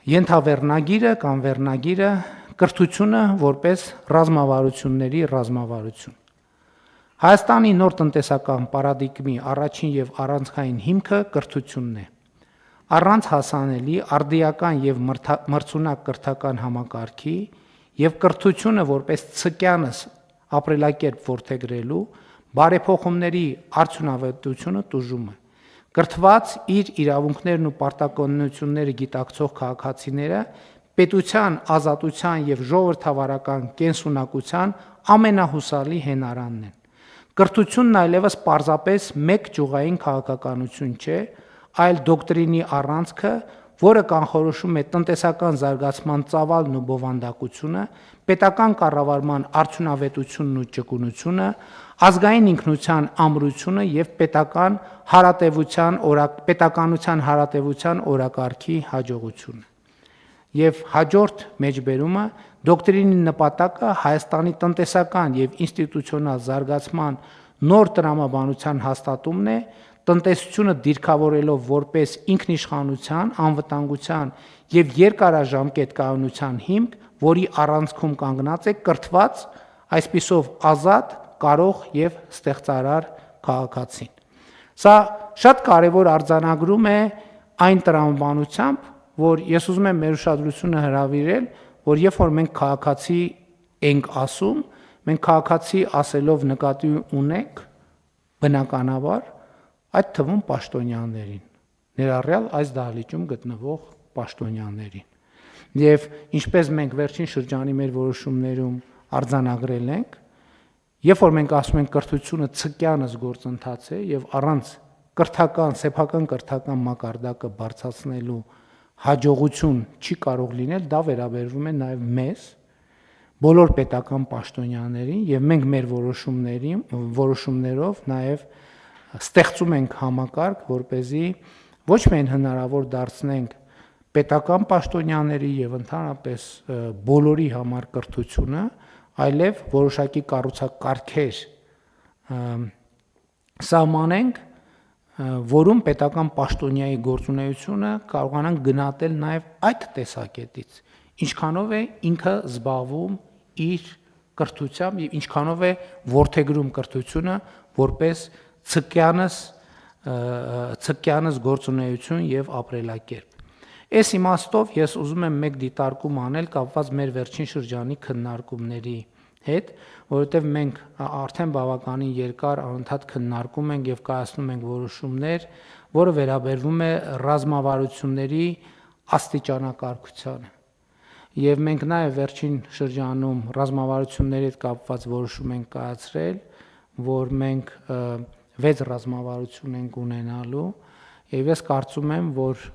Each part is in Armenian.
Ենթավեռնագիրը կամ վերնագիրը կրթությունը որպես ռազմավարությունների ռազմավարություն։ Հայաստանի նոր տնտեսական պարադիգմի առաջին եւ առանցքային հիմքը կրթությունն է։ Առանց հասանելի արդիական եւ մրցունակ կրթական համակարգի եւ կրթությունը որպես ցկյանս ապրելակերպ որդեգրելու բարեփոխումների արդյունավետությունը տուժում է։ Կրթված իր իրավունքներն ու պարտականությունները գիտակցող քաղաքացիները պետության, ազատության եւ ժողովրդավարական կենսունակության ամենահուսալի հենարանն են։ Կրթությունն այլևս պարզապես մեկ ճյուղային քաղաքականություն չէ, այլ դոկտրինի առանցքը, որը կանխորոշում է տնտեսական զարգացման ծավալն ու բովանդակությունը, պետական կառավարման արդյունավետությունն ու ճկունությունը, ազգային ինքնության ամրությունը եւ պետականության հարատեվության օրակարգի հաջողությունը։ Եվ հաջորդ մեջբերումը դոկտրինի նպատակը Հայաստանի տնտեսական եւ ինստիտուցիոնալ զարգացման նոր տրամաբանության հաստատումն է, տնտեսությունը դիրքավորելով որպես ինքնիշխանության, անվտանգության եւ երկարաժամկետ կայունության հիմք, որի առանցքում կանգնած է կրթված, այսպիսով ազատ, կարող եւ ստեղծարար քաղաքացին։ Սա շատ կարեւոր արձանագրում է այն տրամաբանությամբ, որ ես ուզում եմ մեր ուշադրությունը հրավիրել, որ երբ որ մենք քաղաքացի ենք ասում, մենք քաղաքացի ասելով նկատի ունենք բնականաբար այդ թվում պաշտոնյաներին, ներառյալ այս դահլիճում գտնվող պաշտոնյաներին։ Եվ ինչպես մենք վերջին շրջանի մեր որոշումներում արձանագրել ենք, երբ որ մենք ասում ենք կրթությունը ցկյանս գործընթաց է եւ առանց սեփական կրթական մակարդակը բարձրացնելու հաջողություն չի կարող լինել, դա վերաբերվում է նաև մեզ, բոլոր պետական պաշտոնյաներին եւ մենք մեր որոշումներով նաև ստեղծում ենք համակարգ, որպեսզի ոչ միայն հնարավոր դարձնենք պետական պաշտոնյաների եւ ընդհանրապես բոլորի համար կրթությունը, այլև որոշակի կառուցակարգեր սահմանենք, որում պետական պաշտոնյայի գործունեությունը կարողանանք գնահատել նաև այդ տեսակետից, ինչքանով է ինքը զբաղվում իր կրթությամբ եւ ինչքանով է որդեգրում կրթությունը որպես ցկյանս գործունեություն եւ ապրելակերպ։ Այս իմաստով ես ուզում եմ մեկ դիտարկում անել կապված մեր վերջին շրջանի քննարկումների հետ, որովհետև մենք արդեն բավականին երկար անընդհատ քննարկում ենք եւ կայացնում ենք որոշումներ, որը վերաբերվում է ռազմավարությունների աստիճանակարգությանը։ Եվ մենք նաեւ վերջին շրջանում ռազմավարությունների հետ կապված որոշում ենք կայացրել, որ մենք 6 ռազմավարություն ենք ունենալու, եւ ես կարծում եմ, որ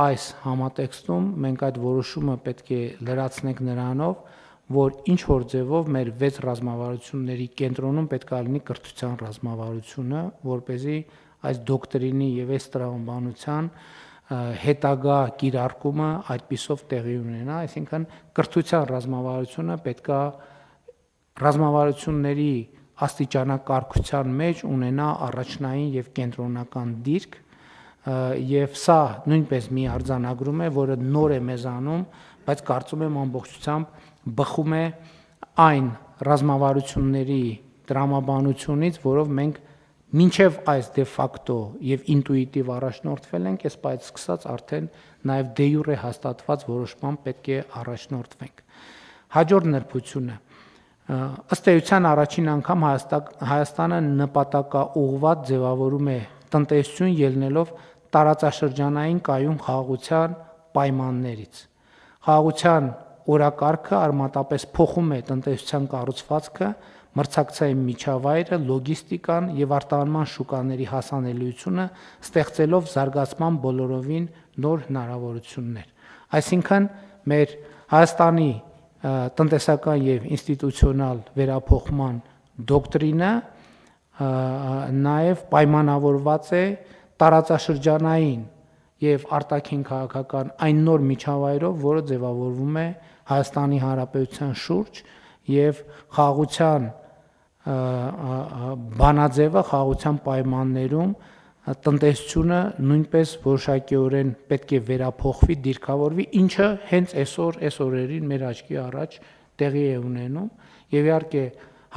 այս համատեքստում մենք այդ որոշումը պետք է լրացնենք նրանով, որ ինչ որ ձևով մեր 6 ռազմավարությունների կենտրոնում պետք է լինի կրթության ռազմավարությունը, որպեսզի այս դոկտրինի եւ այս տրամաբանության հետագա կիրարկումը այդպիսով տեղի ունենա, այսինքն կրթության ռազմավարությունը պետք է ռազմավարությունների աստիճանակարգության մեջ ունենա առաջնային եւ կենտրոնական դիրք, եւ սա նույնպես մի արձանագրում է, որը նոր է մեզանում, բայց կարծում եմ ամբողջությամբ բխում է այն ռազմավարությունների տրամաբանությունից, որով մենք մինչև այս դե ֆակտո եւ ինտուիտիվ առաջնորդվել ենք, այս բայց սկսած արդեն նաեւ դե յուրե հաստատված որոշման պետք է առաջնորդվենք։ Հաջորդ նրբությունը ըստ էության առաջին անգամ Հայաստանը նպատակաուղղված ձևավորում է տնտեսություն ելնելով տարածաշրջանային կայուն խաղաղության պայմաններից։ Խաղաղության օրակարգը արմատապես փոխում է տնտեսության կառուցվածքը, մրցակցային միջավայրը, լոգիստիկան եւ արտահանման շուկաների հասանելիությունը, ստեղծելով զարգացման բոլորովին նոր հնարավորություններ։ Այսինքն մեր Հայաստանի տնտեսական եւ ինստիտուցիոնալ վերափոխման դոկտրինը նաեւ պայմանավորված է տարածաշրջանային եւ արտաքին քաղաքական այն նոր միջավայրով, որը ձևավորվում է Հայաստանի Հանրապետության շուրջ եւ խաղաղության բանաձևը խաղաղության պայմաններում տնտեսությունը նույնպես որոշակիորեն պետք է վերափոխվի, դիրքավորվի, ինչը հենց այս օրերին մեր աչքի առաջ տեղի է ունենում, եւ իհարկե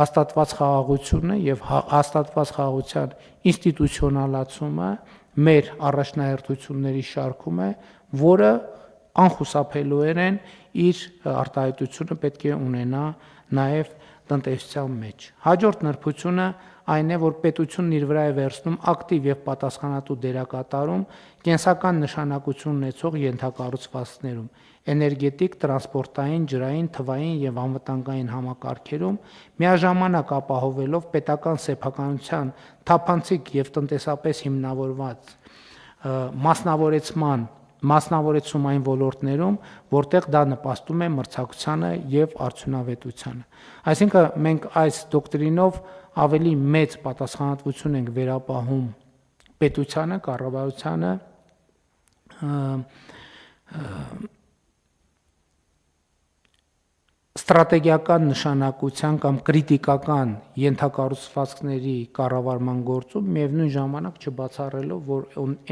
հաստատված խաղաղությունը եւ հաստատված խաղաղության ինստիտուցիոնալացումը մեր առաջնահերթությունների շարքում է, որը անխուսափելիորեն իր արտահայտությունը պետք է ունենա նաեւ տնտեսության մեջ։ Հաջորդ նրբությունը այն է, որ պետությունն իր վրա է վերցնում ակտիվ եւ պատասխանատու դերակատարում կենսական նշանակություն ունեցող ենթակառուցվածքներում, էներգետիկ, տրանսպորտային, ջրային, թվային եւ անվտանգային համակարգերում, միաժամանակ ապահովելով պետական սեփականության թափանցիկ եւ տնտեսապես հիմնավորված մասնավորեցումային ոլորտներում, որտեղ դա նպաստում է մրցակցությանը եւ արդյունավետությանը։ Այսինքն մենք այս դոկտրինով ավելի մեծ պատասխանատվություն ենք վերապահում պետությանը, կառավարությանը, ստրատեգիական նշանակության կամ կրիտիկական ենթակառուցվածքների կառավարման գործում միևնույն ժամանակ չբացառելով, որ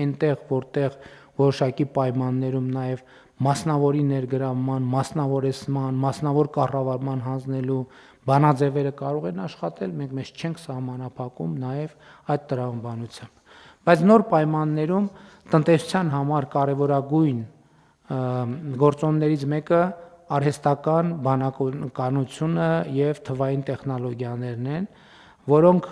այնտեղ, որտեղ որոշակի պայմաններում նաև մասնավորի ներգրավման, մասնավորեցման, մասնավոր կառավարման հանձնելու բանաձևերը կարող են աշխատել, մենք մեզ չենք սահմանափակում նաև այդ տրամաբանությամբ։ Բայց նոր պայմաններում տնտեսության համար կարևորագույն գործոններից մեկը արհեստական բանականությունը եւ թվային տեխնոլոգիաներն են, որոնք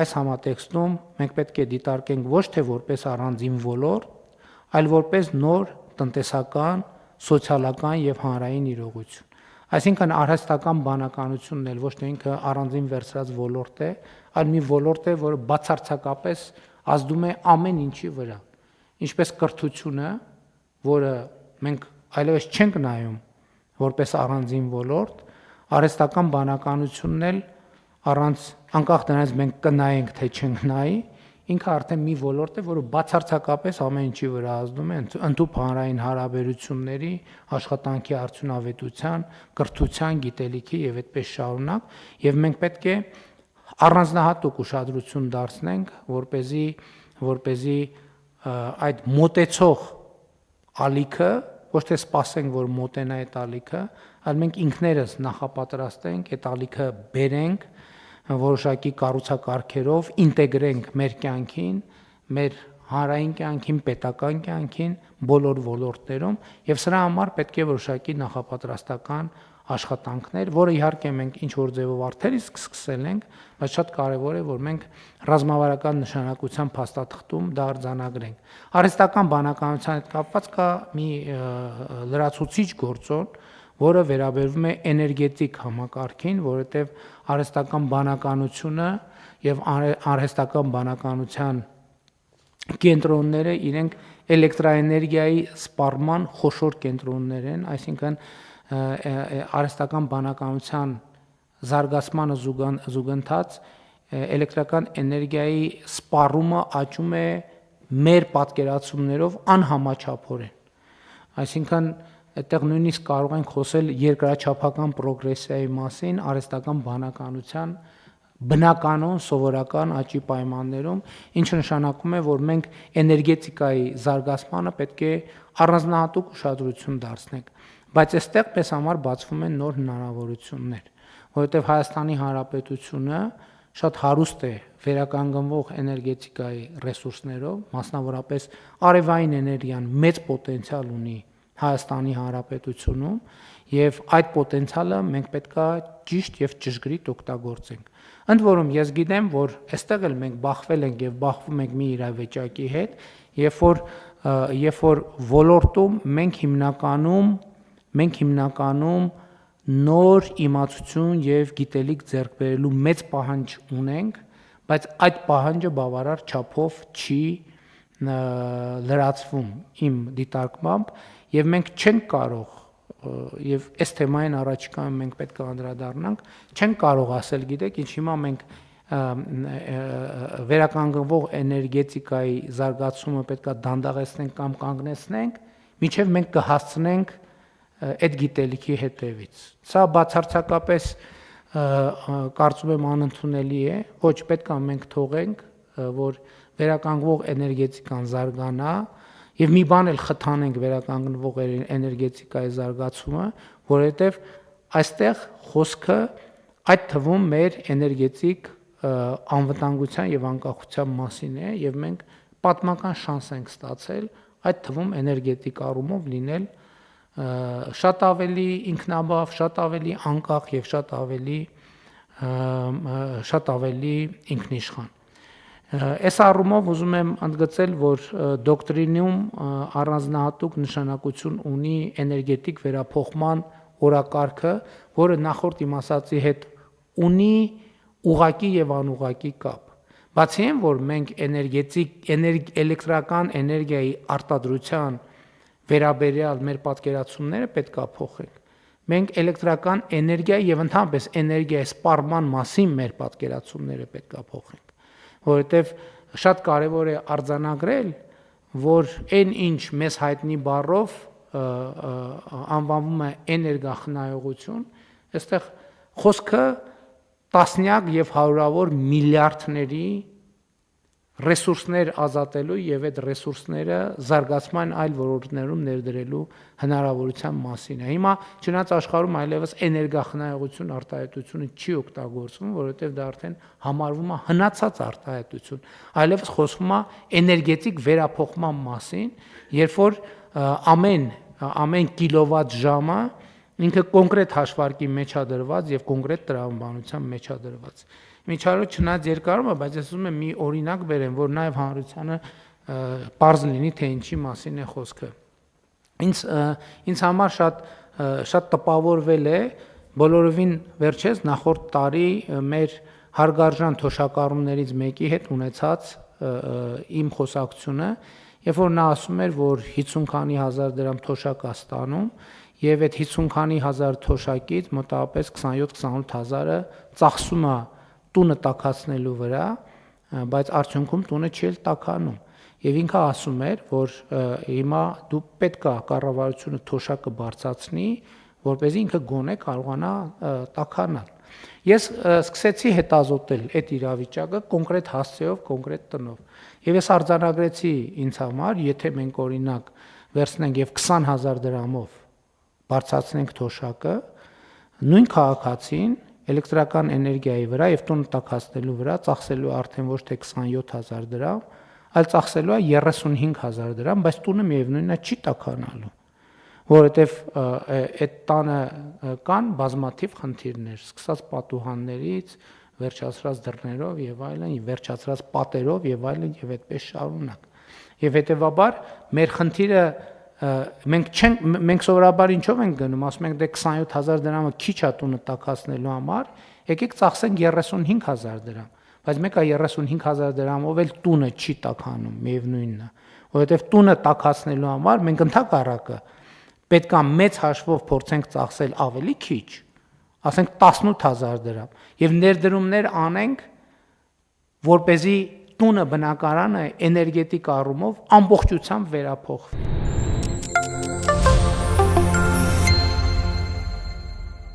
այս համատեքստում մենք պետք է դիտարկենք ոչ թե որպես առանձին ոլորտ, այլ որպես նոր տնտեսական, սոցիալական եւ հանրային իրողություն։ Այսինքն արհեստական բանականությունն էլ ոչ թե ինքը առանձին վերցրած ոլորտ է, այլ մի ոլորտ է, որը բացարձակապես ազդում է ամեն ինչի վրա։ Ինչպես կրթությունը, որը մենք այլևս չենք նայում որպես առանձին ոլորտ, արհեստական բանականությունն էլ առանց անկախ դրանից մենք կնայենք թե չենք նայի, ինքը արդեն մի ոլորտ է, որը բացարձակապես ամեն ինչի վրա ազդում է ընդհանուր հանրային հարաբերությունների, աշխատանքի արդյունավետության, կրթության, գիտելիքի եւ այդպես շարունակ, եւ մենք պետք է առանձնահատուկ ուշադրություն դարձնենք, որպեսզի այդ մոտեցող ալիքը ոչ թե սպասենք, որ մոտենա այդ ալիքը, այլ մենք ինքներս նախապատրաստենք, այդ ալիքը բերենք որոշակի կառուցակարգերով, ինտեգրենք մեր կյանքին, մեր հանրային կյանքին, պետական կյանքին, բոլոր ոլորտներում, եւ սրա համար պետք է որոշակի նախապատրաստական աշխատանքներ, որը իհարկե մենք ինչ որ ձևով արդեն իսկ սկսել ենք, բայց շատ կարեւոր է, որ մենք ռազմավարական նշանակության փաստաթղթում դա արձանագրենք։ Արհեստական բանականության հետ կապված կա մի լրացուցիչ գործոն, որը վերաբերվում է էներգետիկ համակարգին, որովհետև արհեստական բանականությունը եւ արհեստական բանականության կենտրոնները իրենք էլեկտրաէներգիայի սպառման խոշոր կենտրոններ են, այսինքն արհեստական բանականության զարգացմանը զուգընթաց էլեկտրական էներգիայի սպառումը աճում է մեր պատկերացումներով անհամաչափորեն։ Այսինքն այդտեղ նույնիսկ կարող ենք խոսել երկրաչափական պրոգրեսիայի մասին արհեստական բանականության բնականon սովորական աճի պայմաններում, ինչը նշանակում է, որ մենք էներգետիկայի զարգացմանը պետք է առանձնահատուկ ուշադրություն դարձնենք, բայց այստեղ մեզ համար բացվում են նոր հնարավորություններ, որովհետև Հայաստանի Հանրապետությունը շատ հարուստ է վերականգնվող էներգետիկայի ռեսուրսներով, մասնավորապես արևային էներգիան մեծ պոտենցիալ ունի Հայաստանի Հանրապետությունում եւ այդ պոտենցիալը մենք պետքա ճիշտ եւ ճշգրիտ օգտագործենք։ Ընդ որում ես գիտեմ, որ այստեղ էլ մենք բախվել ենք եւ բախվում ենք մի իրավիճակի հետ, երբ որ ոլորտում մենք հիմնականում նոր իմացություն եւ գիտելիք ձեռք բերելու մեծ պահանջ ունենք, բայց այդ պահանջը բավարար չափով չի լրացվում իմ դիտարկմամբ եւ մենք չենք կարող եւ այս թեմային առաջիկայում մենք պետք է անդրադառնանք, չենք կարող ասել, գիտեք, ինչ հիմա մենք վերականգնվող էներգետիկայի զարգացումը պետքա դանդաղեցնենք կամ կանգնեցնենք, մինչեւ մենք կհասցնենք այդ գիտելիքի հետևից։ Սա բացարձակապես կարծում եմ անընդունելի է, ոչ պետք է մենք թողենք, որ վերականգնվող էներգետիկան զարգանա եւ մի բան էլ խթանենք վերականգնվող էներգետիկայի զարգացումը, որովհետեւ այստեղ խոսքը այդ թվում մեր էներգետիկ անվտանգության եւ անկախության մասին է եւ մենք պատմական շանս ենք ստացել այդ թվում էներգետիկ առումով լինել շատ ավելի ինքնաբավ, շատ ավելի անկախ եւ շատ ավելի ինքնիշխան։ Այս առումով ուզում եմ ընդգծել, որ դոկտրինում առանձնահատուկ նշանակություն ունի էներգետիկ վերափոխման օրակարգը, որը նախորդ իմ ասացի հետ ունի ուղղակի եւ անուղղակի կապ։ Բացի այն, որ մենք էլեկտրական էներգիայի արտադրության վերաբերյալ մեր պատկերացումները պետք է փոխենք։ Մենք էլեկտրական էներգիայի եւ ընդհանրապես էներգիայի սպառման մասին մեր պատկերացումները պետք է փոխենք, որովհետեւ շատ կարեւոր է արձանագրել, որ այն ինչ մեզ հայտնի բառով անվանվում է էներգախնայողություն, այստեղ խոսքը տասնյակ եւ հարյուրավոր միլիարդների ռեսուրսներ ազատելու եւ այդ ռեսուրսները զարգացման այլ ոլորտներում ներդրելու հնարավորության մասին է։ Հիմա չնայած աշխարհում այլևս էներգախնայողություն արտահայտությունը չի օգտագործվում, որովհետեւ դա արդեն համարվում է հնացած արտահայտություն, այլևս խոսվում է էներգետիկ վերափոխման մասին, երբ որ ամեն կիլովատ ժամը ինքը կոնկրետ հաշվարկի մեջ է դրված եւ կոնկրետ տրամաբանության մեջ է դրված։ Միջարոտ չնայած երկարում է, բայց ես ուզում եմ մի օրինակ բերեմ, որ նաեւ հանրությանը պարզ լինի, թե ինչի մասին է խոսքը։ Ինձ համար շատ տպավորվել է բոլորովին վերջերս նախորդ տարի մեր հարգարժան թոշակառուներից մեկի հետ ունեցած իմ խոսակցությունը, երբ որ նա ասում էր, որ 50 քանի հազար դրամ թոշակ է ստանում եւ այդ 50 քանի հազար թոշակից մոտավորապես 27-28 հազարը ծախսում է տունը տաքացնելու վրա, բայց արդյունքում տունը չի էլ տաքանում։ Եվ ինքը ասում էր, որ հիմա դու պետք է կառավարությունը թոշակը բարձրացնի, որպեսզի ինքը գոնե կարողանա տաքանալ։ Ես սկսեցի հետազոտել այդ իրավիճակը կոնկրետ հասցեով, կոնկրետ տնով։ Եվ ես արձանագրեցի ինձ համար, եթե մենք օրինակ վերցնենք եւ 20000 դրամով բարձրացնենք թոշակը, նույն քաղաքացին էլեկտրական էներգիայի վրա եւ տուն տաքացնելու վրա ծախսելու արդեն ոչ թե 27000 դրամ, այլ ծախսելու է 35000 դրամ, բայց տունը միևնույնն է չի տաքանալու, որովհետեւ այդ տանը կան բազմաթիվ խնդիրներ, սկսած պատուհաններից, վերջացրած դռներով եւ այլն, վերջացրած պատերով եւ այլն եւ այդպես շարունակ։ Եվ հետեւաբար մեր խնդիրը մենք սովորաբար ինչով ենք գնում, ասում ենք դե 27000 դրամը քիչ է տունը տաքացնելու համար, եկեք ծախսենք 35000 դրամ, բայց մեկը 35000 դրամով էլ տունը չի տաքանում, միևնույնն է, որովհետև տունը տաքացնելու համար մենք ընդհակառակը պետք է մեծ հաշվով փորձենք ծախսել ավելի քիչ, ասենք 18000 դրամ, եւ ներդրումներ անենք, որպեսզի տունը բնակարանը էներգետիկ առումով ամբողջությամբ վերափոխվի։